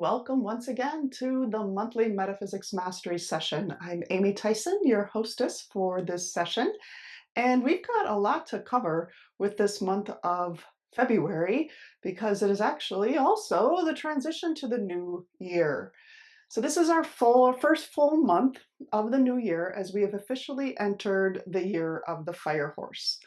welcome once again to the monthly Metaphysics Mastery session. I'm Amy Tyson, your hostess for this session, and we've got a lot to cover with this month of February because it is actually also the transition to the new year. So this is our first full month of the new year as we have officially entered the year of the fire horse.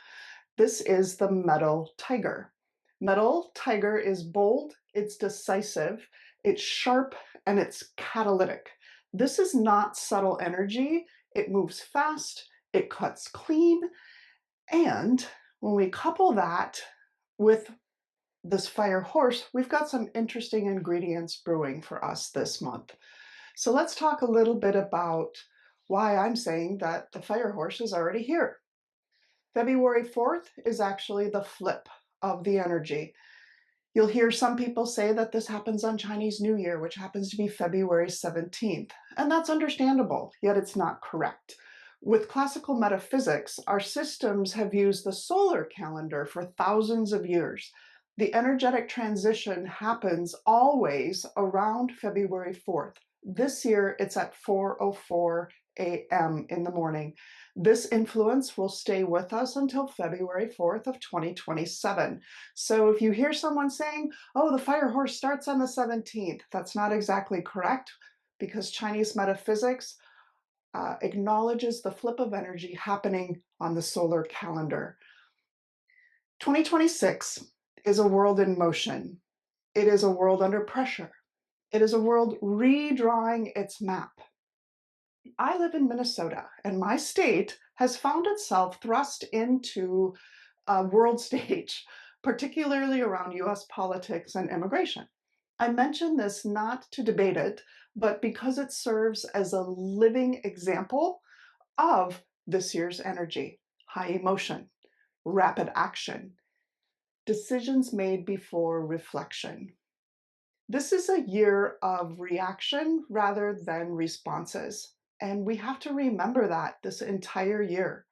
This is the metal tiger. Metal tiger is bold, it's decisive, it's sharp, and it's catalytic. This is not subtle energy. It moves fast, it cuts clean, and when we couple that with this fire horse, we've got some interesting ingredients brewing for us this month. So let's talk a little bit about why I'm saying that the fire horse is already here. February 4th is actually the flip of the energy. You'll hear some people say that this happens on Chinese New Year, which happens to be February 17th, and that's understandable, yet it's not correct. With classical metaphysics, our systems have used the solar calendar for thousands of years. The energetic transition happens always around February 4th. This year, it's at 4:04 a.m. in the morning. This influence will stay with us until February 4th of 2027. So if you hear someone saying, oh, the fire horse starts on the 17th, that's not exactly correct because Chinese metaphysics acknowledges the flip of energy happening on the solar calendar. 2026 is a world in motion. It is a world under pressure. It is a world redrawing its map. I live in Minnesota, and my state has found itself thrust into a world stage, particularly around US politics and immigration. I mention this not to debate it, but because it serves as a living example of this year's energy, high emotion, rapid action, decisions made before reflection. This is a year of reaction rather than responses. And we have to remember that this entire year.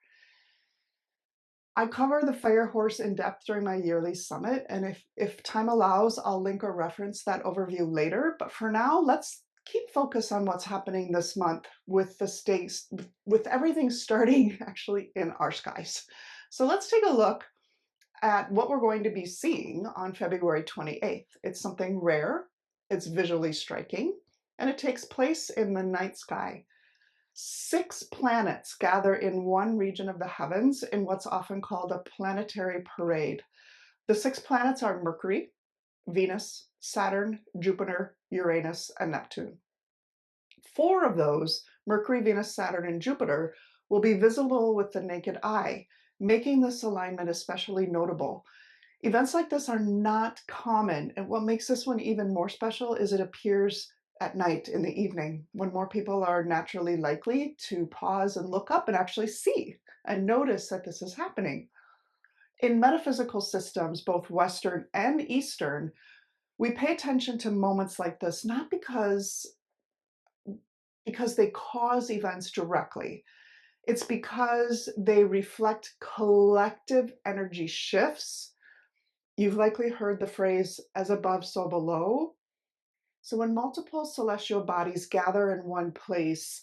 I cover the fire horse in depth during my yearly summit, and if time allows, I'll link or reference that overview later. But for now, let's keep focus on what's happening this month with the states, with everything starting actually in our skies. So let's take a look at what we're going to be seeing on February 28th. It's something rare, it's visually striking, and it takes place in the night sky. 6 planets gather in one region of the heavens in what's often called a planetary parade. The 6 planets are Mercury, Venus, Saturn, Jupiter, Uranus, and Neptune. 4 of those, Mercury, Venus, Saturn, and Jupiter, will be visible with the naked eye, making this alignment especially notable. Events like this are not common, and what makes this one even more special is it appears at night in the evening when more people are naturally likely to pause and look up and actually see and notice that this is happening. In metaphysical systems, both Western and Eastern, we pay attention to moments like this not because they cause events directly. It's because they reflect collective energy shifts. You've likely heard the phrase, as above, so below. So when multiple celestial bodies gather in one place,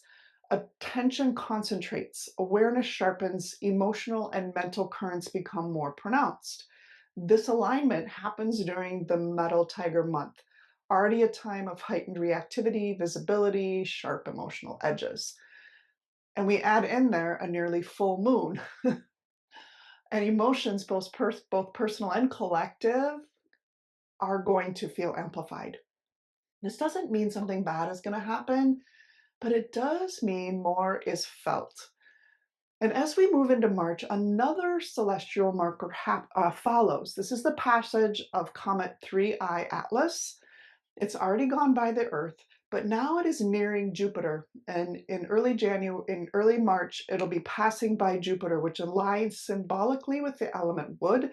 attention concentrates, awareness sharpens, emotional and mental currents become more pronounced. This alignment happens during the Metal Tiger month, already a time of heightened reactivity, visibility, sharp emotional edges. And we add in there a nearly full moon. And emotions, both personal and collective, are going to feel amplified. This doesn't mean something bad is going to happen, but it does mean more is felt. And as we move into March, another celestial marker follows. This is the passage of Comet 3I Atlas. It's already gone by the Earth, but now it is nearing Jupiter. And in early March, it'll be passing by Jupiter, which aligns symbolically with the element wood.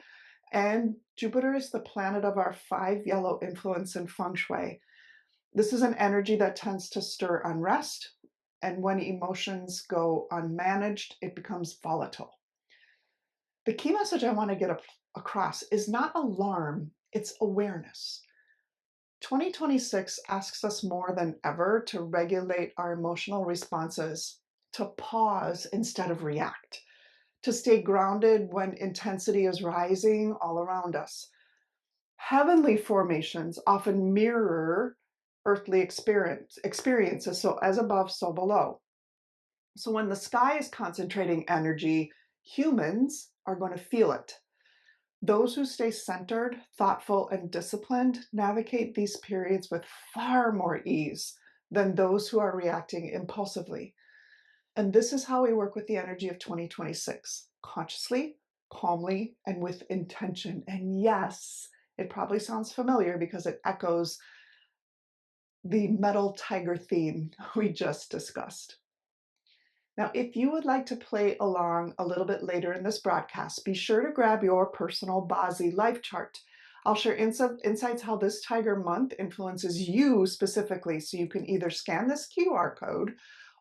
And Jupiter is the planet of our 5 yellow influence in feng shui. This is an energy that tends to stir unrest, and when emotions go unmanaged, it becomes volatile. The key message I want to get across is not alarm, it's awareness. 2026 asks us more than ever to regulate our emotional responses, to pause instead of react, to stay grounded when intensity is rising all around us. Heavenly formations often mirror earthly experiences, so as above, so below. So when the sky is concentrating energy, humans are going to feel it. Those who stay centered, thoughtful, and disciplined navigate these periods with far more ease than those who are reacting impulsively. And this is how we work with the energy of 2026: consciously, calmly, and with intention. And yes, it probably sounds familiar because it echoes the metal tiger theme we just discussed. Now, if you would like to play along a little bit later in this broadcast, be sure to grab your personal BaZi life chart. I'll share insights how this Tiger month influences you specifically. So you can either scan this QR code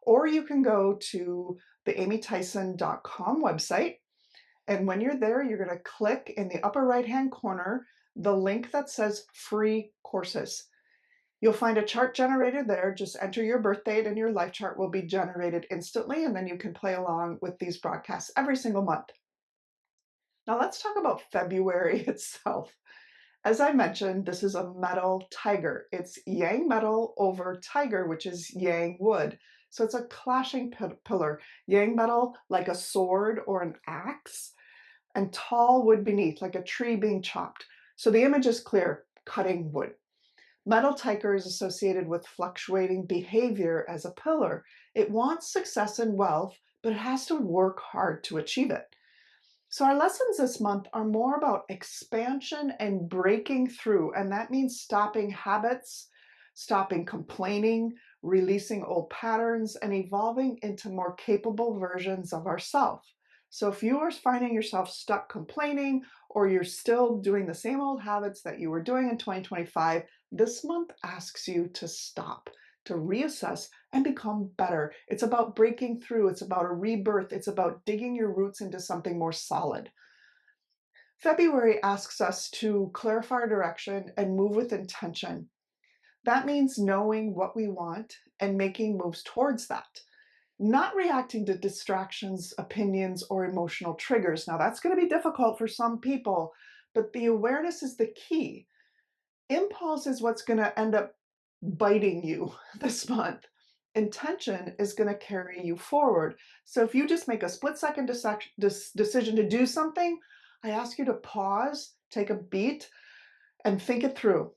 or you can go to the amytheisen.com website. And when you're there, you're going to click in the upper right-hand corner the link that says free courses. You'll find a chart generator there. Just enter your birth date and your life chart will be generated instantly, and then you can play along with these broadcasts every single month. Now let's talk about February itself. As I mentioned, this is a metal tiger. It's yang metal over tiger, which is yang wood. So it's a clashing pillar. Yang metal like a sword or an axe, and tall wood beneath, like a tree being chopped. So the image is clear: cutting wood. Metal tiger is associated with fluctuating behavior as a pillar. It wants success and wealth, but it has to work hard to achieve it. So our lessons this month are more about expansion and breaking through, and that means stopping habits, stopping complaining, releasing old patterns, and evolving into more capable versions of ourselves. So if you are finding yourself stuck complaining, or you're still doing the same old habits that you were doing in 2025, this month asks you to stop, to reassess, and become better. It's about breaking through. It's about a rebirth. It's about digging your roots into something more solid. February asks us to clarify our direction and move with intention. That means knowing what we want and making moves towards that, not reacting to distractions, opinions, or emotional triggers. Now, that's going to be difficult for some people, but the awareness is the key. Impulse is what's going to end up biting you this month. Intention is going to carry you forward. So if you just make a split-second decision to do something, I ask you to pause, take a beat, and think it through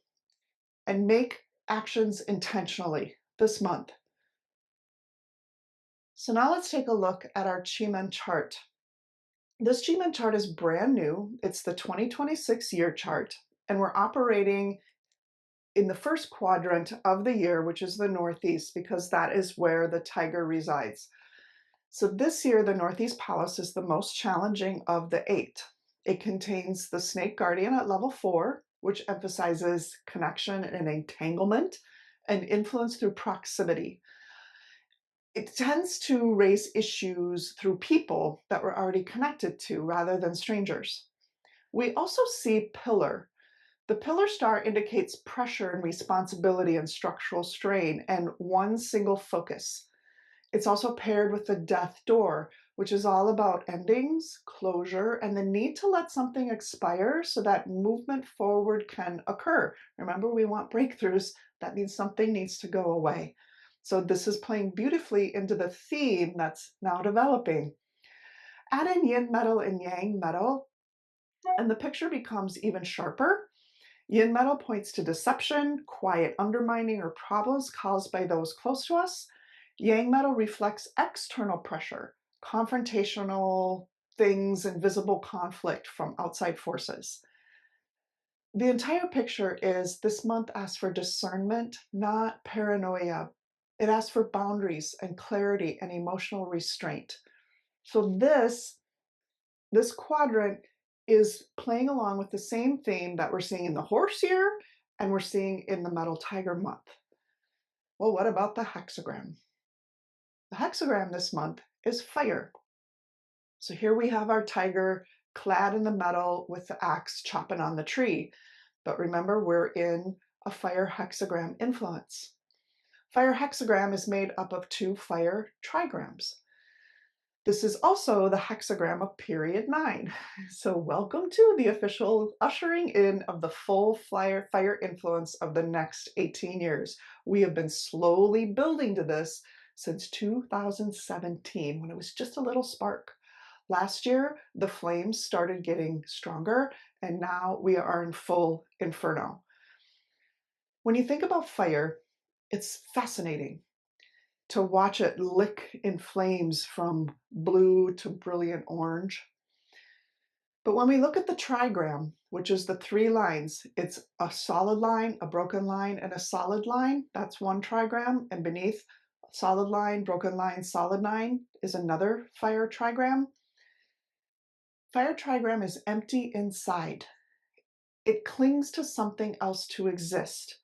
and make actions intentionally this month. So now let's take a look at our Chi-Men chart. This Chi-Men chart is brand new. It's the 2026 year chart, and we're operating in the first quadrant of the year, which is the Northeast, because that is where the tiger resides. So this year, the Northeast Palace is the most challenging of the 8. It contains the Snake Guardian at level 4, which emphasizes connection and entanglement and influence through proximity. It tends to raise issues through people that we're already connected to rather than strangers. We also see Pillar. The pillar star indicates pressure and responsibility and structural strain and one single focus. It's also paired with the death door, which is all about endings, closure, and the need to let something expire so that movement forward can occur. Remember, we want breakthroughs. That means something needs to go away. So this is playing beautifully into the theme that's now developing. Add in yin metal and yang metal, and the picture becomes even sharper. Yin metal points to deception, quiet undermining, or problems caused by those close to us. Yang metal reflects external pressure, confrontational things, and visible conflict from outside forces. The entire picture is this month asks for discernment, not paranoia. It asks for boundaries and clarity and emotional restraint. So this quadrant is playing along with the same theme that we're seeing in the horse year and we're seeing in the metal tiger month. Well, what about the hexagram? The hexagram this month is fire. So here we have our tiger clad in the metal with the axe chopping on the tree. But remember, we're in a fire hexagram influence. Fire hexagram is made up of 2 fire trigrams. This is also the hexagram of period 9. So welcome to the official ushering in of the full fire influence of the next 18 years. We have been slowly building to this since 2017 when it was just a little spark. Last year, the flames started getting stronger, and now we are in full inferno. When you think about fire, it's fascinating to watch it lick in flames from blue to brilliant orange. But when we look at the trigram, which is the 3 lines, it's a solid line, a broken line, and a solid line. That's one trigram. And beneath solid line, broken line, solid line is another fire trigram. Fire trigram is empty inside. It clings to something else to exist.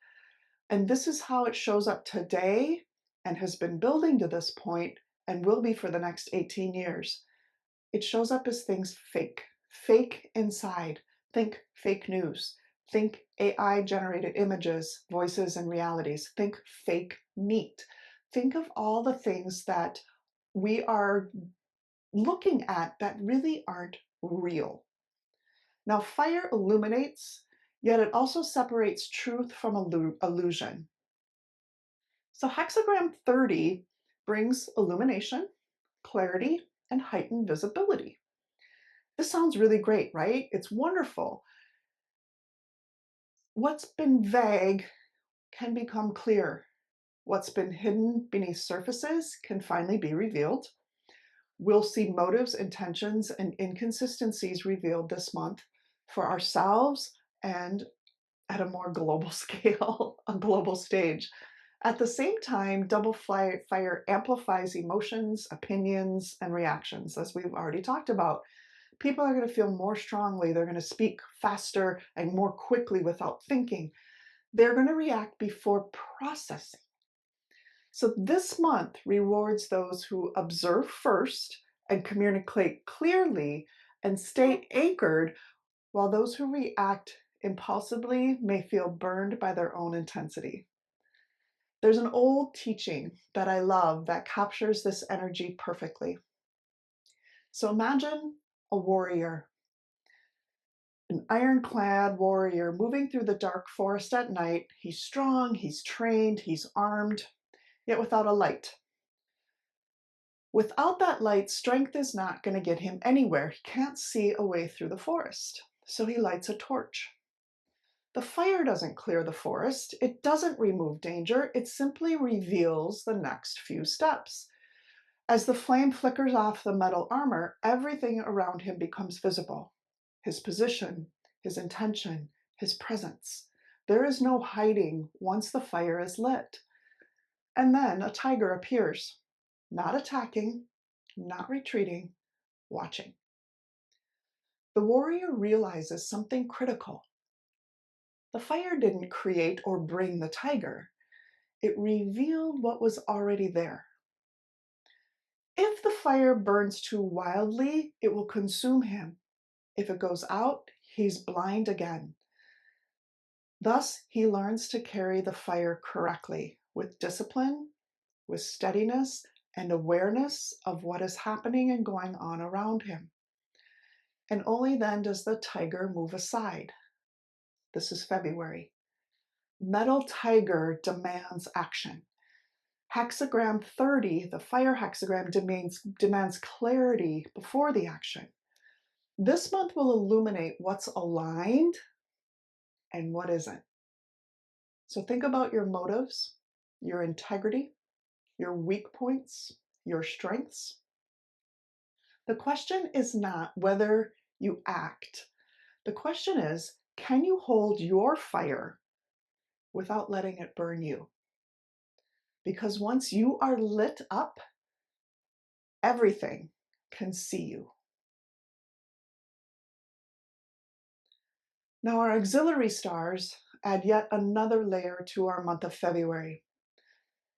And this is how it shows up today and has been building to this point and will be for the next 18 years. It shows up as things fake, fake inside. Think fake news. Think AI generated images, voices, and realities. Think fake meat. Think of all the things that we are looking at that really aren't real. Now, fire illuminates, yet it also separates truth from illusion. So hexagram 30 brings illumination, clarity, and heightened visibility. This sounds really great, right? It's wonderful. What's been vague can become clear. What's been hidden beneath surfaces can finally be revealed. We'll see motives, intentions, and inconsistencies revealed this month for ourselves and at a more global scale, a global stage. At the same time, double fire amplifies emotions, opinions, and reactions, as we've already talked about. People are going to feel more strongly. They're going to speak faster and more quickly without thinking. They're going to react before processing. So this month rewards those who observe first and communicate clearly and stay anchored, while those who react impulsively may feel burned by their own intensity. There's an old teaching that I love that captures this energy perfectly. So imagine a warrior, an ironclad warrior moving through the dark forest at night. He's strong, he's trained, he's armed, yet without a light. Without that light, strength is not going to get him anywhere. He can't see a way through the forest, so he lights a torch. The fire doesn't clear the forest. It doesn't remove danger. It simply reveals the next few steps. As the flame flickers off the metal armor, everything around him becomes visible. His position, his intention, his presence. There is no hiding once the fire is lit. And then a tiger appears, not attacking, not retreating, watching. The warrior realizes something critical. The fire didn't create or bring the tiger. It revealed what was already there. If the fire burns too wildly, it will consume him. If it goes out, he's blind again. Thus, he learns to carry the fire correctly, with discipline, with steadiness, and awareness of what is happening and going on around him. And only then does the tiger move aside. This is February. Metal tiger demands action. Hexagram 30, the fire hexagram, demands clarity before the action. This month will illuminate what's aligned and what isn't. So think about your motives, your integrity, your weak points, your strengths. The question is not whether you act. The question is, can you hold your fire without letting it burn you? Because once you are lit up, everything can see you. Now, our auxiliary stars add yet another layer to our month of February.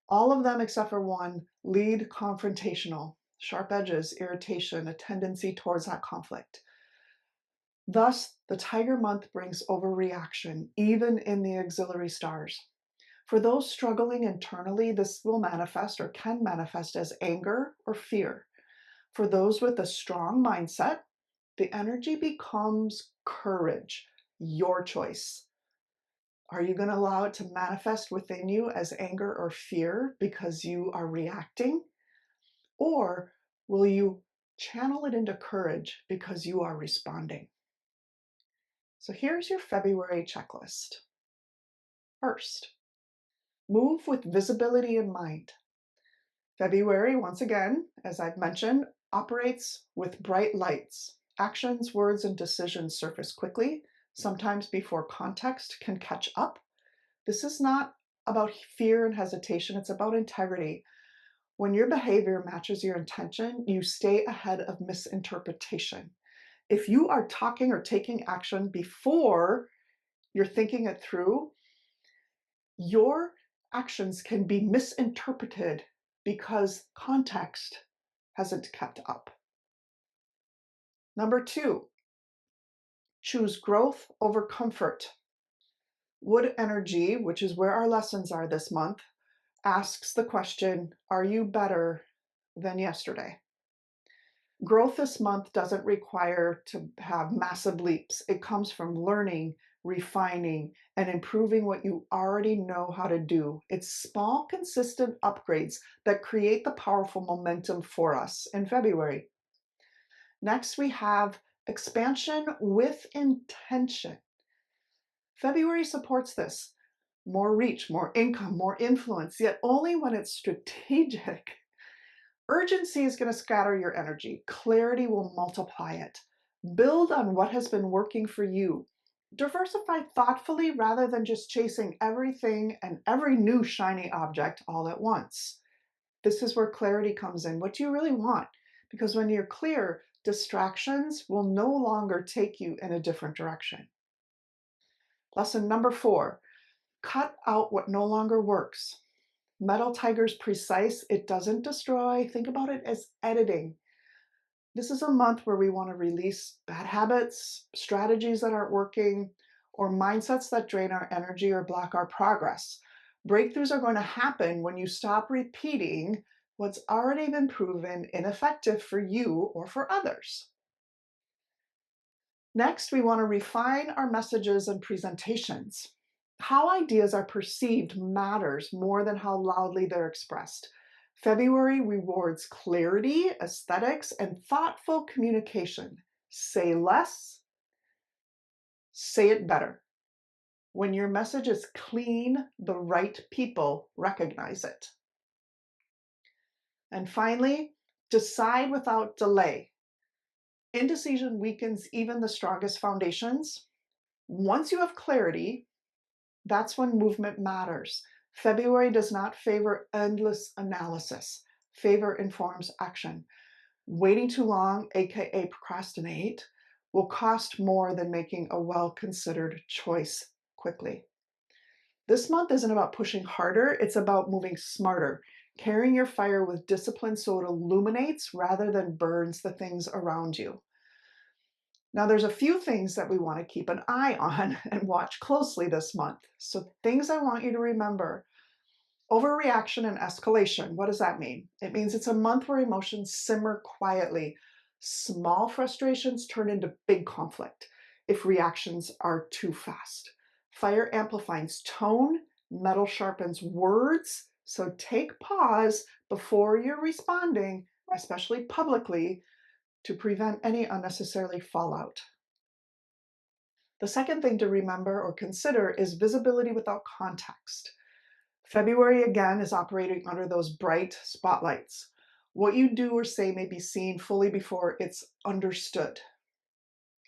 All of them, except for one, lead confrontational, sharp edges, irritation, a tendency towards that conflict. Thus, the Tiger month brings overreaction, even in the auxiliary stars. For those struggling internally, this will manifest or can manifest as anger or fear. For those with a strong mindset, the energy becomes courage, your choice. Are you going to allow it to manifest within you as anger or fear because you are reacting? Or will you channel it into courage because you are responding? So here's your February checklist. First, move with visibility in mind. February, once again, as I've mentioned, operates with bright lights. Actions, words, and decisions surface quickly, sometimes before context can catch up. This is not about fear and hesitation, it's about integrity. When your behavior matches your intention, you stay ahead of misinterpretation. If you are talking or taking action before you're thinking it through, your actions can be misinterpreted because context hasn't kept up. Number 2, choose growth over comfort. Wood energy, which is where our lessons are this month, asks the question, are you better than yesterday? Growth this month doesn't require to have massive leaps. It comes from learning, refining, and improving what you already know how to do. It's small, consistent upgrades that create the powerful momentum for us in February. Next, we have expansion with intention. February supports this. More reach, more income, more influence, yet only when it's strategic. Urgency is going to scatter your energy. Clarity will multiply it. Build on what has been working for you. Diversify thoughtfully rather than just chasing everything and every new shiny object all at once. This is where clarity comes in. What do you really want? Because when you're clear, distractions will no longer take you in a different direction. Lesson number 4, cut out what no longer works. Metal Tiger's precise, it doesn't destroy. Think about it as editing. This is a month where we want to release bad habits, strategies that aren't working, or mindsets that drain our energy or block our progress. Breakthroughs are going to happen when you stop repeating what's already been proven ineffective for you or for others. Next, we want to refine our messages and presentations. How ideas are perceived matters more than how loudly they're expressed. February rewards clarity, aesthetics, and thoughtful communication. Say less, say it better. When your message is clean, the right people recognize it. And finally, decide without delay. Indecision weakens even the strongest foundations. Once you have clarity, that's when movement matters. February does not favor endless analysis. Favor informs action. Waiting too long, aka procrastinate, will cost more than making a well-considered choice quickly. This month isn't about pushing harder, it's about moving smarter, carrying your fire with discipline so it illuminates rather than burns the things around you. Now, there's a few things that we want to keep an eye on and watch closely this month. So, things I want you to remember. Overreaction and escalation. What does that mean? It means it's a month where emotions simmer quietly. Small frustrations turn into big conflict if reactions are too fast. Fire amplifies tone, metal sharpens words. So, take pause before you're responding, especially publicly, to prevent any unnecessary fallout. The second thing to remember or consider is visibility without context. February, again, is operating under those bright spotlights. What you do or say may be seen fully before it's understood.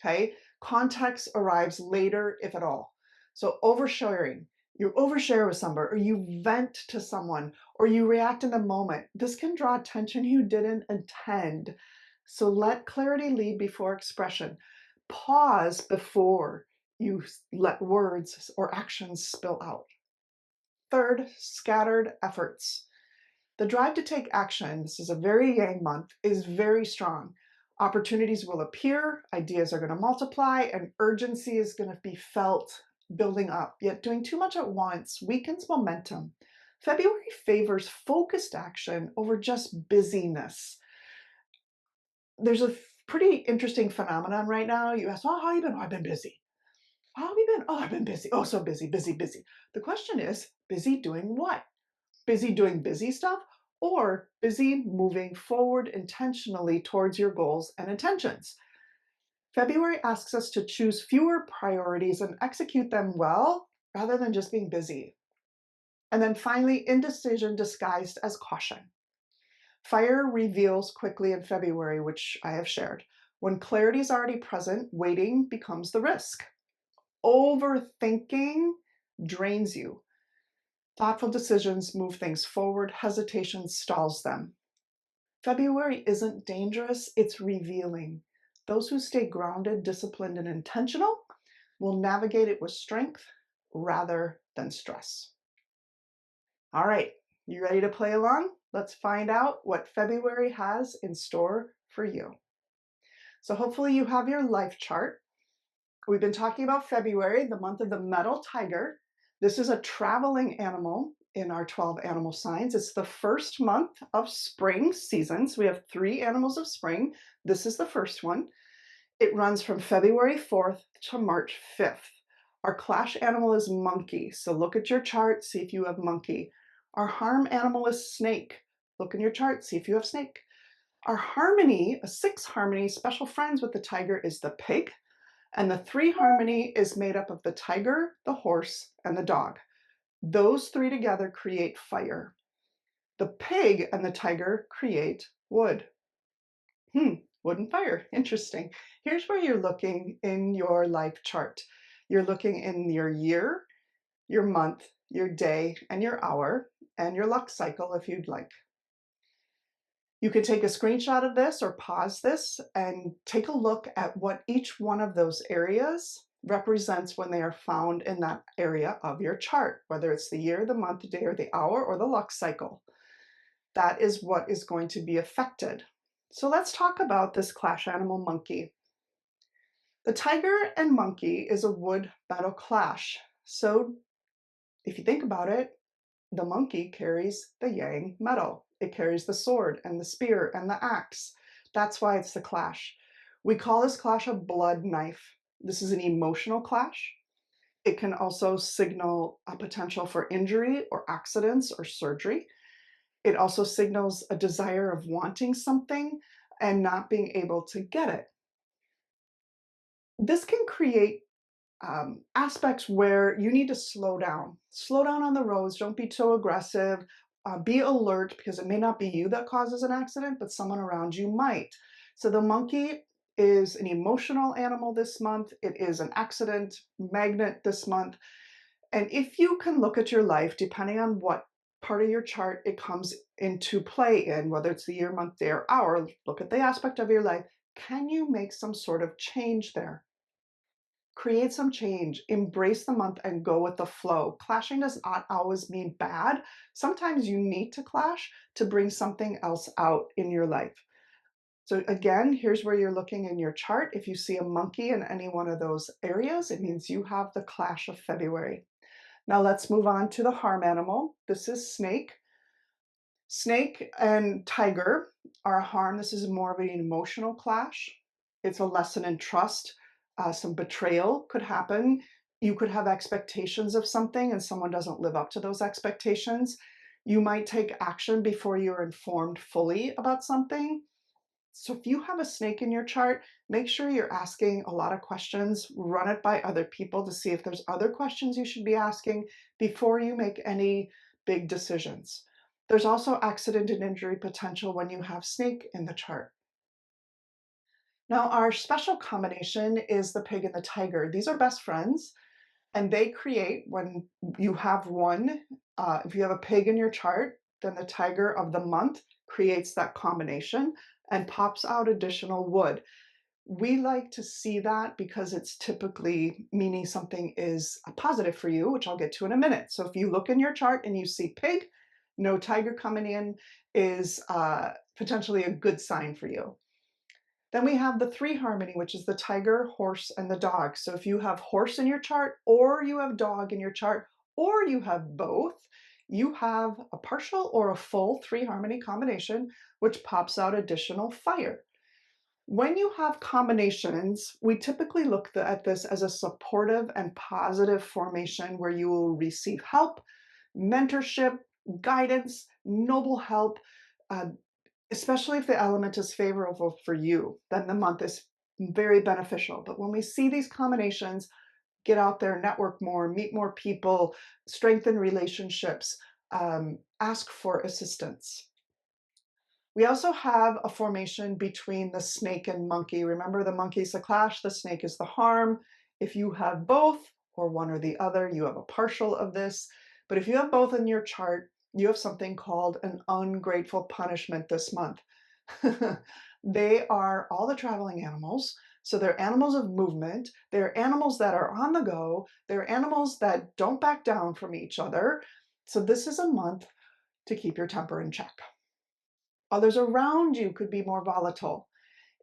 Okay? Context arrives later, if at all. So oversharing, you overshare with someone, or you vent to someone, or you react in the moment. This can draw attention you didn't intend. So let clarity lead before expression. Pause before you let words or actions spill out. Third, scattered efforts. The drive to take action, this is a very yang month, is very strong. Opportunities will appear, ideas are going to multiply, and urgency is going to be felt building up. Yet doing too much at once weakens momentum. February favors focused action over just busyness. There's a pretty interesting phenomenon right now. You ask, oh, how have you been? Oh, I've been busy. How have you been? Oh, I've been busy. Oh, so busy, busy, busy. The question is, busy doing what? Busy doing busy stuff or busy moving forward intentionally towards your goals and intentions? February asks us to choose fewer priorities and execute them well rather than just being busy. And then finally, indecision disguised as caution. Fire reveals quickly in February, which I have shared. When clarity is already present, waiting becomes the risk. Overthinking drains you. Thoughtful decisions move things forward, hesitation stalls them. February isn't dangerous, it's revealing. Those who stay grounded, disciplined, and intentional will navigate it with strength rather than stress. All right, you ready to play along? Let's find out what February has in store for you. So hopefully you have your life chart. We've been talking about February, the month of the metal tiger. This is a traveling animal in our 12 animal signs. It's the first month of spring season. So we have 3 animals of spring. This is the first one. It runs from February 4th to March 5th. Our clash animal is monkey. So look at your chart, see if you have monkey. Our harm animal is snake. Look in your chart, see if you have snake. Our harmony, a 6 harmony, special friends with the tiger, is the pig. And the 3 harmony is made up of the tiger, the horse, and the dog. Those 3 together create fire. The pig and the tiger create wood. Wood and fire, interesting. Here's where you're looking in your life chart. You're looking in your year, your month, your day, and your hour, and your luck cycle if you'd like. You can take a screenshot of this or pause this and take a look at what each one of those areas represents when they are found in that area of your chart, whether it's the year, the month, the day, or the hour, or the luck cycle. That is what is going to be affected. So let's talk about this clash animal monkey. The tiger and monkey is a wood metal clash. So if you think about it, the monkey carries the yang metal. It carries the sword and the spear and the axe. That's why it's the clash. We call this clash a blood knife. This is an emotional clash. It can also signal a potential for injury or accidents or surgery. It also signals a desire of wanting something and not being able to get it. This can create aspects where you need to slow down. Slow down on the roads. Don't be so aggressive. Be alert because it may not be you that causes an accident, but someone around you might. So the monkey is an emotional animal this month. It is an accident magnet this month. And if you can look at your life, depending on what part of your chart it comes into play in, whether it's the year, month, day, or hour, look at the aspect of your life. Can you make some sort of change there? Create some change, embrace the month, and go with the flow. Clashing does not always mean bad. Sometimes you need to clash to bring something else out in your life. So again, here's where you're looking in your chart. If you see a monkey in any one of those areas, it means you have the clash of February. Now let's move on to the harm animal. This is snake. Snake and tiger are a harm. This is more of an emotional clash. It's a lesson in trust. Some betrayal could happen. You could have expectations of something and someone doesn't live up to those expectations. You might take action before you're informed fully about something. So if you have a snake in your chart, make sure you're asking a lot of questions. Run it by other people to see if there's other questions you should be asking before you make any big decisions. There's also accident and injury potential when you have snake in the chart. Now, our special combination is the pig and the tiger. These are best friends, and they create, when you have one, if you have a pig in your chart, then the tiger of the month creates that combination and pops out additional wood. We like to see that because it's typically meaning something is a positive for you, which I'll get to in a minute. So if you look in your chart and you see pig, no tiger coming in is potentially a good sign for you. Then we have the three harmony, which is the tiger, horse, and the dog. So if you have horse in your chart, or you have dog in your chart, or you have both, you have a partial or a full three harmony combination, which pops out additional fire. When you have combinations, we typically look at this as a supportive and positive formation where you will receive help, mentorship, guidance, noble help, uh, especially if the element is favorable for you, then the month is very beneficial. But when we see these combinations, get out there, network more, meet more people, strengthen relationships, ask for assistance. We also have a formation between the snake and monkey. Remember, the monkey's the clash, the snake is the harm. If you have both, or one or the other, you have a partial of this. But if you have both in your chart, you have something called an ungrateful punishment this month. They are all the traveling animals. So they're animals of movement. They're animals that are on the go. They're animals that don't back down from each other. So this is a month to keep your temper in check. Others around you could be more volatile.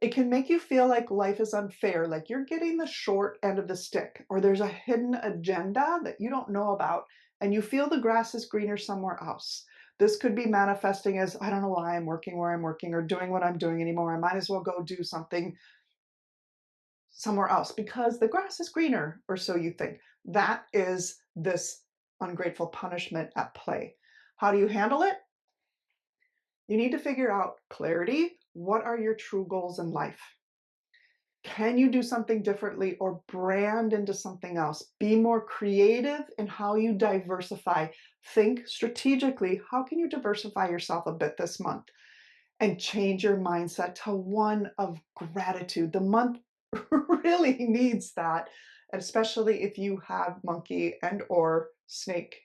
It can make you feel like life is unfair, like you're getting the short end of the stick, or there's a hidden agenda that you don't know about, and you feel the grass is greener somewhere else. This could be manifesting as, I don't know why I'm working where I'm working or doing what I'm doing anymore. I might as well go do something somewhere else because the grass is greener, or so you think. That is this ungrateful punishment at play. How do you handle it? You need to figure out clarity. What are your true goals in life? Can you do something differently or brand into something else? Be more creative in how you diversify. Think strategically. How can you diversify yourself a bit this month and change your mindset to one of gratitude? The month really needs that, especially if you have monkey and or snake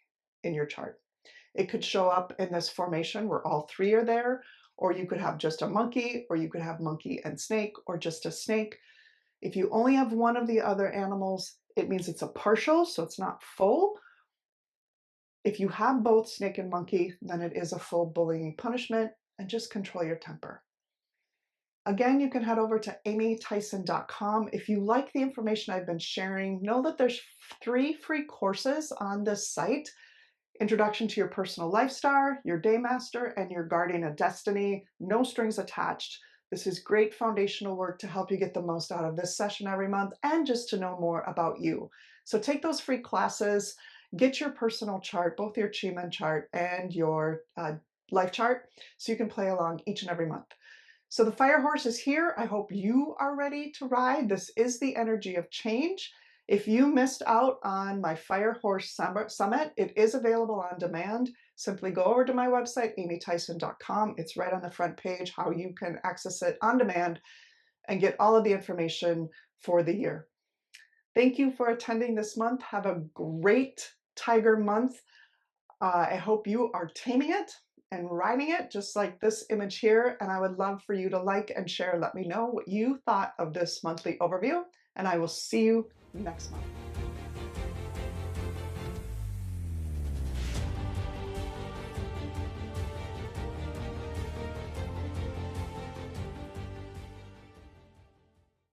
in your chart. It could show up in this formation where all three are there, or you could have just a monkey, or you could have monkey and snake, or just a snake. If you only have one of the other animals, it means it's a partial, so it's not full. If you have both snake and monkey, then it is a full bullying punishment, and just control your temper. Again, you can head over to amytheisen.com. If you like the information I've been sharing, know that there's 3 free courses on this site. Introduction to your personal lifestyle, your Daymaster, and your Guardian of Destiny. No strings attached. This is great foundational work to help you get the most out of this session every month and just to know more about you. So take those free classes, get your personal chart, both your Chi-Man chart and your life chart, so you can play along each and every month. So the fire horse is here. I hope you are ready to ride. This is the energy of change. If you missed out on my Fire Horse Summit, it is available on demand. Simply go over to my website, amytheisen.com. It's right on the front page how you can access it on demand and get all of the information for the year. Thank you for attending this month. Have a great Tiger month. I hope you are taming it and riding it just like this image here. And I would love for you to like and share. Let me know what you thought of this monthly overview. And I will see you next month.